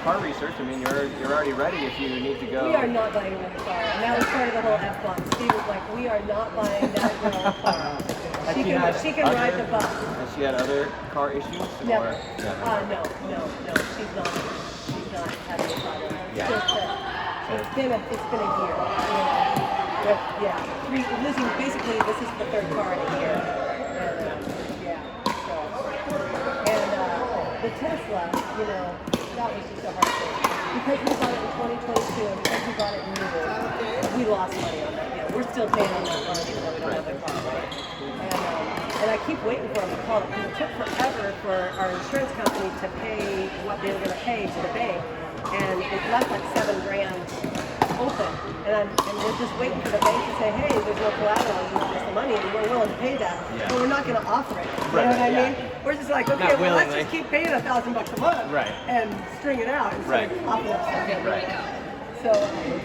car research. I mean, you're already ready if you need to go. We are not buying another car. And that was part of the whole F-bomb. Steve was like, we are not buying that girl a car. She can ride the bus. Has she had other car issues? Never. Or, no. She's not having a problem. Yeah. Just that it's been a year. Losing, basically, this is the third car in a year. And the Tesla, that was just a hard thing. Because we bought it in 2022 and because we bought it new, we lost money on that deal. We're still paying on that car even though we don't have the car. And I keep waiting for them to call it because it took forever for our insurance company to pay what they were going to pay to the bank. And it left like $7,000 open. And we're just waiting for the bank to say, hey, there's no collateral, you want us the money, and we're willing to pay that. Yeah. But we're not going to offer it. You Right, know what I yeah. mean? We're just like, okay, well, let's just keep paying $1,000 a month and string it out instead of offering us something. Right. So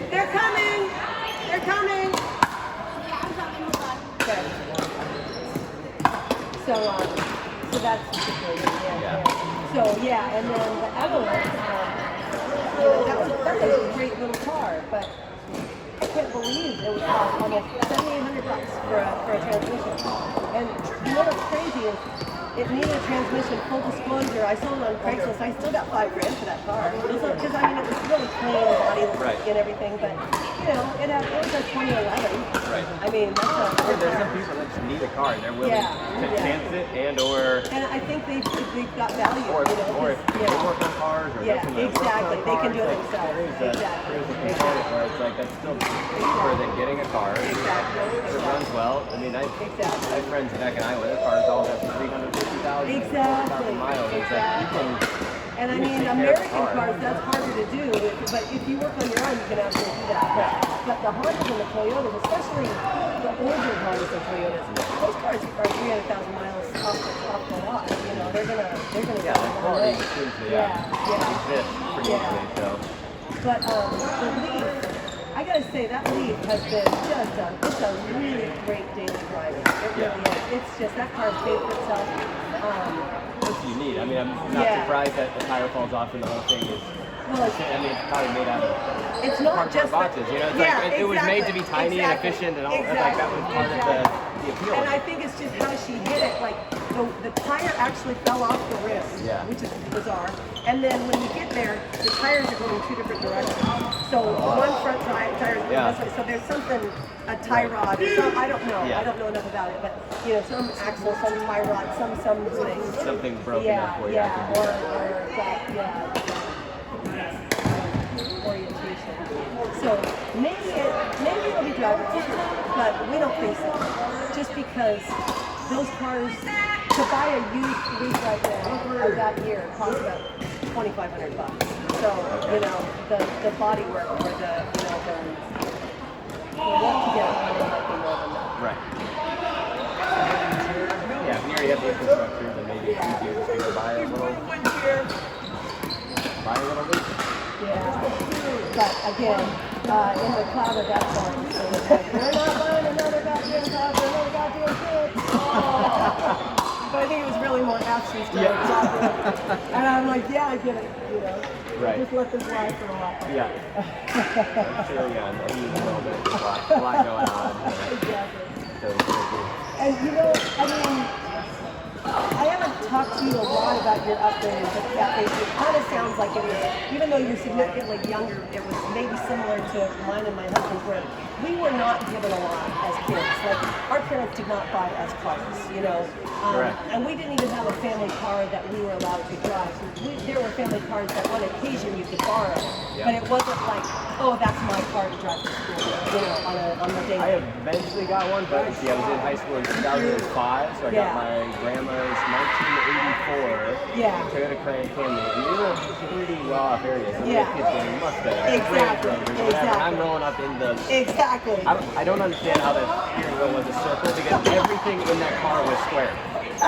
they're coming. They're coming. Okay. So that's the situation. So and then the Evelyn, that was a great little car, but I can't believe it would cost almost $7,800 for a transmission. And what's crazy is it needed a transmission. Full disclosure, I sold it on Craigslist. I still got $5,000 for that car. Because it was really clean, body and everything. But it was a 2011. Right. I mean, that's a there's some people that just need a car and they're willing to chance it and I think they've got value. Or if they work on cars or exactly. They can do it themselves. There's a component where it's like that's still cheaper than getting a car. Exactly. It runs well. I mean, I have friends back in Iowa. Their cars all have 350,000 miles. It's like you can. And I mean, American cars, that's harder to do. But if you work on your own, you can absolutely do that. But the Hondas and the Toyotas, especially the older Hondas and Toyotas, those cars are 300,000 miles off the lot. They're gonna Yeah, the quality seems to exist pretty easily. So. But the Leaf, I gotta say that Leaf has been it's a really great daily driver. It really is. It's just that car's paid for itself. What do you need? I mean, I'm not surprised that the tire falls off and the whole thing is. It's probably made out of. It's not just boxes, it was made to be tiny and efficient and all. Like that was part of the appeal. And I think it's just how she hit it. Like the tire actually fell off the rim, which is bizarre. And then when you get there, the tires are going two different directions. So one front tire is going this way. So there's something, a tie rod. I don't know. I don't know enough about it, but some axle, some tie rod, some things. Something broken up for you. Orientation. So maybe it'll be driverless, but we don't think so. Just because those cars, to buy a used Leaf right now of that year costs about $2,500. So the body work or the work to get it running might be more than that. Right. Yeah, if you already have the infrastructure, then maybe it's easier just to go buy a little Leaf. But again, in the cloud of that song, so it's like, we're not buying another goddamn car for another goddamn kid. But I think it was really more action stuff. And I'm like, I get it, Right. Just let them fly for a while. Yeah. I'm sure, I need a little bit. There's a lot going on. Exactly. And I haven't talked to you a lot about your upbringing, but it kind of sounds like it was, even though you're significantly younger, it was maybe similar to mine and my husband's, where we were not given a lot as kids. Like, our parents did not buy us cars, and we didn't even have a family car that we were allowed to drive. So there were family cars that on occasion you could borrow, but it wasn't like, oh, that's my car to drive to school, on the day. I eventually got one, but I was in high school in 2005, so I got my grandma's 1984 Toyota Grand Camry, and we were pretty well-off areas. So kids getting Mustangs, Exactly. I'm growing up in the. Exactly. I don't understand how the steering wheel was a circle because everything in that car was square.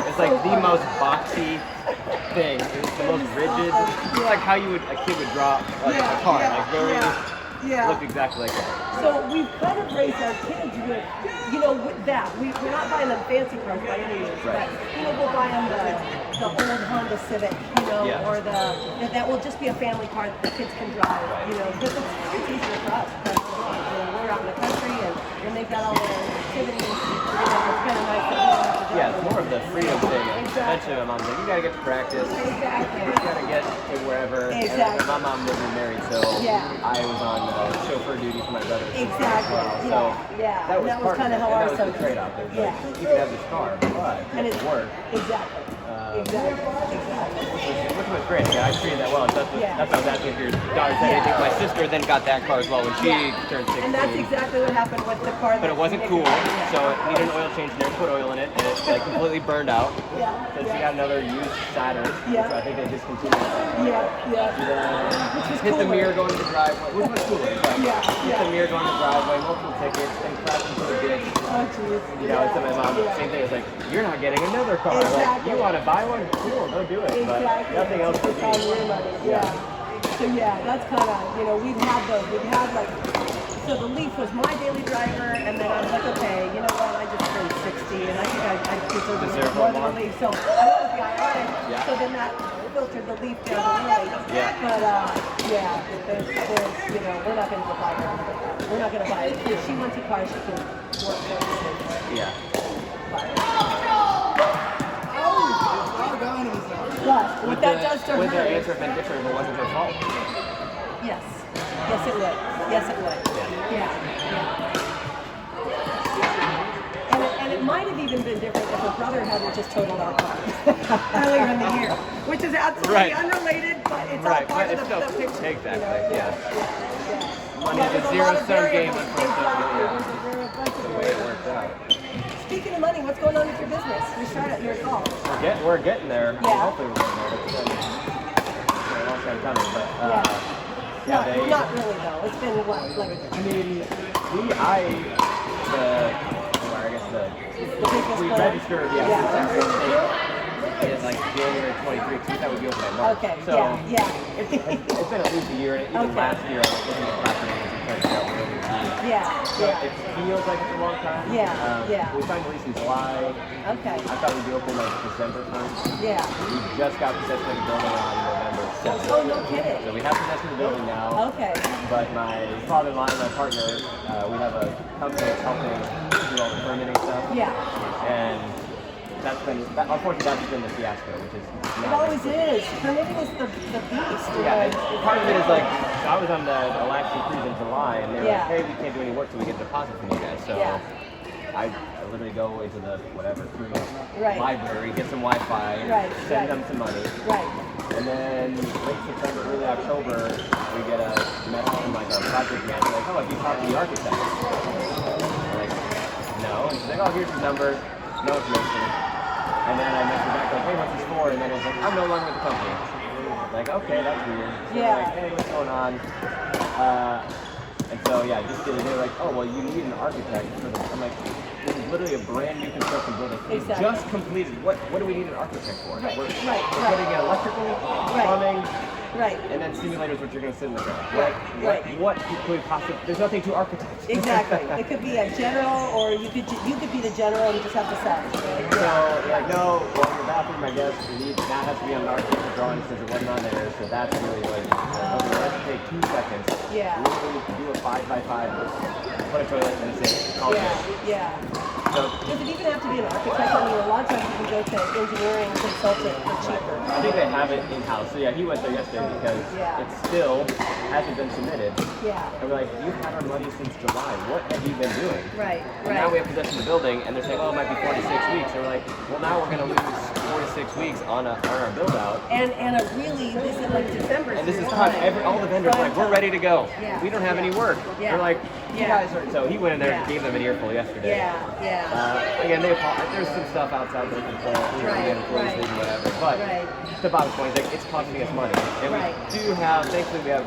It's like the most boxy thing. It was the most rigid. It's like how a kid would draw a car, like very looked exactly like that. So we've kind of raised our kids with, with that. We're not buying them fancy cars by any means, right. but we'll buy them the old Honda Civic, or that will just be a family car that the kids can drive, because it's easier for us. Because, we're out in the country and they've got all their activities. It's kind of nice to it's more of the freedom thing. Eventually, my mom's like, you gotta get to practice. Exactly. You gotta get to wherever. Exactly. And my mom wasn't married, so I was on chauffeur duty for my brother. Exactly. So that was kind of how our son. Trade-off. Like, you can have this car, but it's work. Exactly. Which was great. Yeah, I treated that well. That's what I was asking if your daughter said anything. My sister then got that car as well when she turned 16. And that's exactly what happened with the car. But it wasn't cool, so it needed an oil change. Never put oil in it, and it completely burned out. So she got another used Saturn, which I think they discontinued. Hit the mirror going to the driveway, which was cooler. Hit the mirror going to the driveway, multiple tickets, then crashed into the ditch. Oh, jeez. So my mom, same thing. It's like, you're not getting another car. Like, you want to buy one? Cool, go do it. But nothing else for me. So that's kind of, we've had those. We've had so the Leaf was my daily driver, and then I was like, okay, you know what? I just turned 60, and I think I deserve more than a Leaf. So I went with the IRA. So then that filtered the Leaf down the road. But there's we're not going to buy her. We're not going to buy it. If she wants a car, she can work for it. What that does to her. Would the answer have been different if it wasn't her fault? Yes. Yes, it would. Yes, it would. And it might have even been different if her brother hadn't just totaled our car earlier in the year, which is absolutely unrelated, but it's all part of the picture. Exactly. Money is a zero-sum game, unfortunately. That's the way it works out. Speaking of money, what's going on with your business? You started your call. We're getting there. Hopefully we're getting there. It's a long time coming, but not really though. It's been what? We registered in January 23, because we thought we'd be open in March. Okay. So it's been at least a year, and even last year I was looking at properties and trying to figure out where we would be. So it feels like it's a long time. We signed the lease in July. Okay. I thought we'd be open December 1st. We just got possession of the building on November 7th. Oh, no kidding. So we have possession of the building now. Okay. But my father-in-law and my partner, we have a company that's helping do all the permitting stuff. And unfortunately, that's been the fiasco, which is it always is. Permitting is the beast. Part of it is I was on the Alaska cruise in July, and they were like, hey, we can't do any work till we get a deposit from you guys. So I literally go into the cruise library, get some Wi-Fi, send them some money. And then late September, early October, we get a message from our project manager, like, oh, have you talked to the architect? I'm like, no. And she's like, oh, here's his number, no information. And then I messaged back like, hey, what's this for? And then it's like, I'm no longer with the company. Like, okay, that's weird. So like, hey, what's going on? And so just they were like, oh, well, you need an architect for this. I'm like, this is literally a brand new construction building. It's just completed. What do we need an architect for? We're putting in electrical, plumbing. And then simulators, which you're going to sit in the ground. What could possibly? There's nothing to architect. Exactly. It could be a general, or you could be the general and just have the set. No. Well, your bathroom, I guess, that has to be on the architecture drawing since it wasn't on there. So that's really what it is. Okay, let's take 2 seconds. Literally do a 5x5, put a toilet in the sink. Call it. So, does it even have to be an architect? I mean, a lot of times you can go to an engineering consultant for cheaper. I think they have it in-house. So he went there yesterday because it still hasn't been submitted. And we're like, you've had our money since July. What have you been doing? And now we have possession of the building, and they're saying, oh, it might be 4 to 6 weeks. And we're like, well, now we're going to lose 4 to 6 weeks on our build-out. And this is December. And this is all the vendors are like, we're ready to go. We don't have any work. They're like, you guys are. So he went in there and gave them an earful yesterday. Again, there's some stuff outside their control, employees leaving, whatever. But the bottom point is it's costing us money. And we do have, thankfully, we have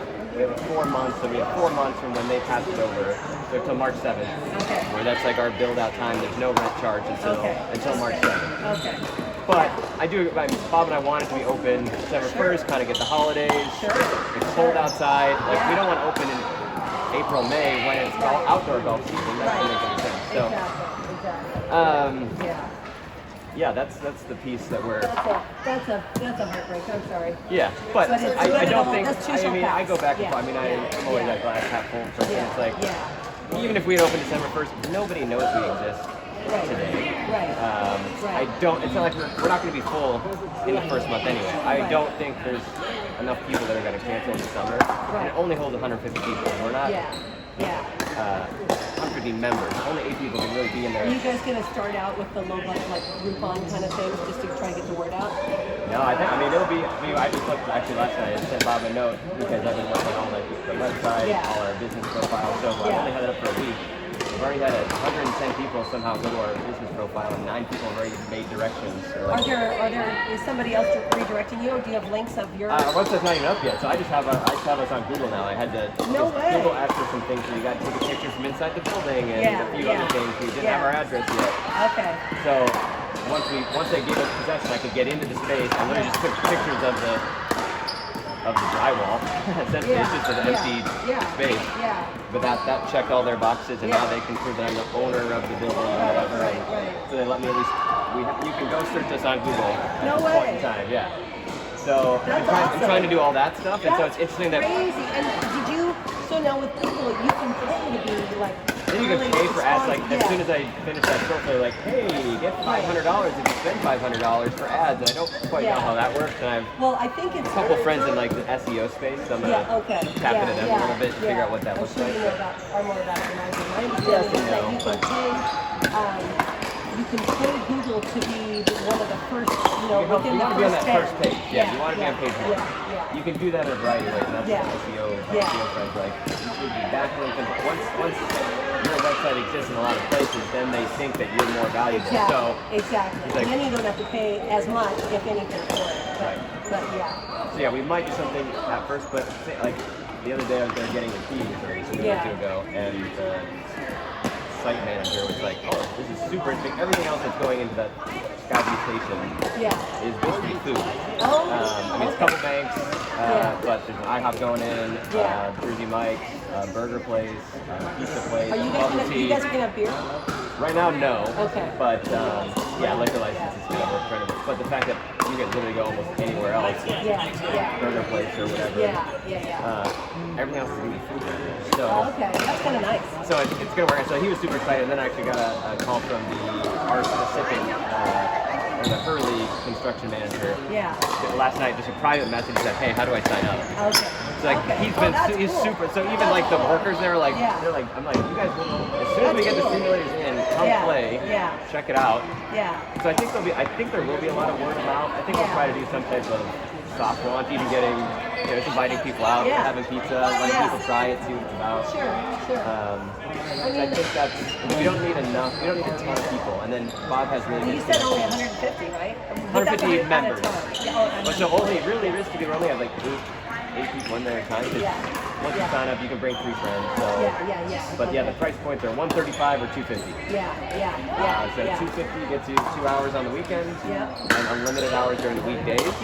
4 months. So we have 4 months from when they pass it over until March 7th. Where that's our build-out time. There's no rent charge until March 7th. But Bob and I wanted to be open December 1st, kind of get the holidays. It's cold outside. We don't want to open in April, May, when it's all outdoor golf season. That doesn't make any sense. So, yeah, that's the piece that we're. That's a heartbreak. I'm sorry. Yeah, but I don't think. I mean, I go back and forth. I mean, I'm always a glass half full person. It's like, even if we had opened December 1st, nobody knows we exist today. I don't. It's not like we're not going to be full in the first month anyway. I don't think there's enough people that are going to cancel in the summer. And it only holds 150 people. We're not. 150 members. Only 8 people can really be in there. Are you guys going to start out with the low budget, like Groupon kind of things, just to try and get the word out? No, I mean, it'll be. I just looked actually last night. I sent Bob a note because I've been working all night with the website, all our business profile. So I've only had it up for a week. We've already had 110 people somehow go to our business profile, and 9 people have already made directions. So like, is somebody else redirecting you, or do you have links of your? Our website's not even up yet, so I just have us on Google now. I had to. No way. Google asked for some things, so you got to take a picture from inside the building and a few other things. We didn't have our address yet. Okay. So once they gave us possession, I could get into the space. I literally just took pictures of the drywall. Essentially, it's just an empty space. But that checked all their boxes, and now they can prove that I'm the owner of the building or whatever. So they let me at least. You can go search us on Google at this point in time. Yeah. So I'm trying to do all that stuff, and so it's interesting that. Crazy. And did you? So now with Google, you can pay to be like. Then you can pay for ads. Like as soon as I finish that short, they're like, "Hey, get $500 if you spend $500 for ads." And I don't quite know how that works. And I think it's a couple friends in like the SEO space. So I'm gonna tap into them a little bit to figure out what that looks like. Are more about it than I do. My understanding is that you can pay Google to be one of the first, within the be on that first page. Yeah, you want to be on page 1. You can do that in a variety of ways. And that's what SEO friends like. You should be backlinking. Once your website exists in a lot of places, then they think that you're more valuable. Exactly. Like, and then you don't have to pay as much, if anything, for it. But So we might do something at first, but like the other day I was getting the keys or something or two ago, and the site manager was like, "Oh, this is super interesting. Everything else that's going into that Skyview station is basically food. I mean, it's a couple banks, but there's an IHOP going in, Jersey Mike's, burger place, pizza place. Are you guys gonna have beer? Right now, no. Okay. But liquor license is kind of work. But the fact that you can literally go almost anywhere else, burger place or whatever. Everything else is gonna be food. So. Okay, that's kind of nice. So it's gonna work. So he was super excited. And then I actually got a call from our specific. The Hurley construction manager. Last night, just a private message said, "Hey, how do I sign up?" Okay. So like he's super. So even like the workers there, like they're like, I'm like, you guys will. As soon as we get the simulators in, come play. Check it out. So I think there will be a lot of word of mouth. I think we'll try to do some type of soft launch, even getting, just inviting people out, having pizza, letting people try it, see what it's about. Sure. I think we don't need a ton of people, and then Bob has really. You said only 150, right? 150 members. But so only really realistically, we only have like eight people in there at a time. Once you sign up, you can bring 3 friends. So. But the price points are $135 or $250. So $250 gets you 2 hours on the weekends and unlimited hours during the weekdays.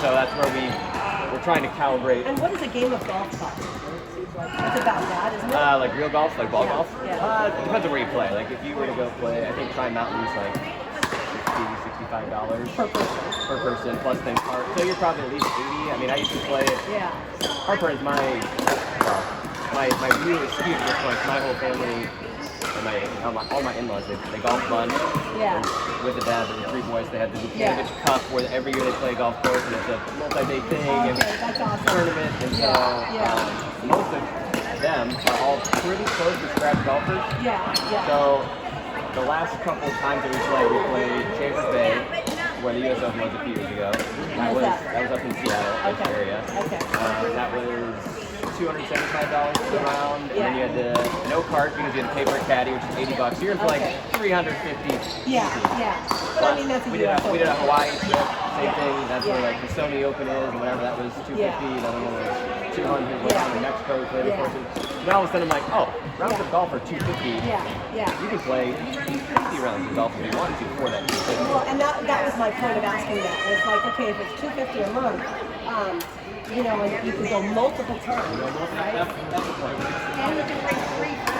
So that's where we're trying to calibrate. And what is a game of golf cost? It's about that, isn't it? Like real golf, like ball golf? It depends on where you play. Like if you were to go play, I think Tri Mountain's like $65 per person plus then cart. So you're probably at least 80. I mean, I used to play it. Harper is my view is skewed at this point. My whole family and all my in-laws, they golf bunch. With the dad, there were 3 boys. They had the Buchanan Cup where every year they play golf course, and it's a multi-day thing and tournament. And so most of them are all pretty close to scratch golfers. So the last couple times that we played Chambers Bay, where the US Open was a few years ago. That was up in Seattle area. That was $275 per round, and then you had the no cart because you had to pay for a caddy, which is $80. You're for like $350. But I mean, we did a Hawaii trip, same thing. That's where like the Sony Open is, and whatever. That was $250. Another one was $200. Went down to Mexico, played the courses. Now all of a sudden I'm like, oh, rounds of golf are $250. You can play 50 rounds of golf if you want to for that $250. Well, and that was my point of asking that. It's like, okay, if it's $250 a month, you know, and you can go multiple times, right? That's the point. And you can bring 3 friends.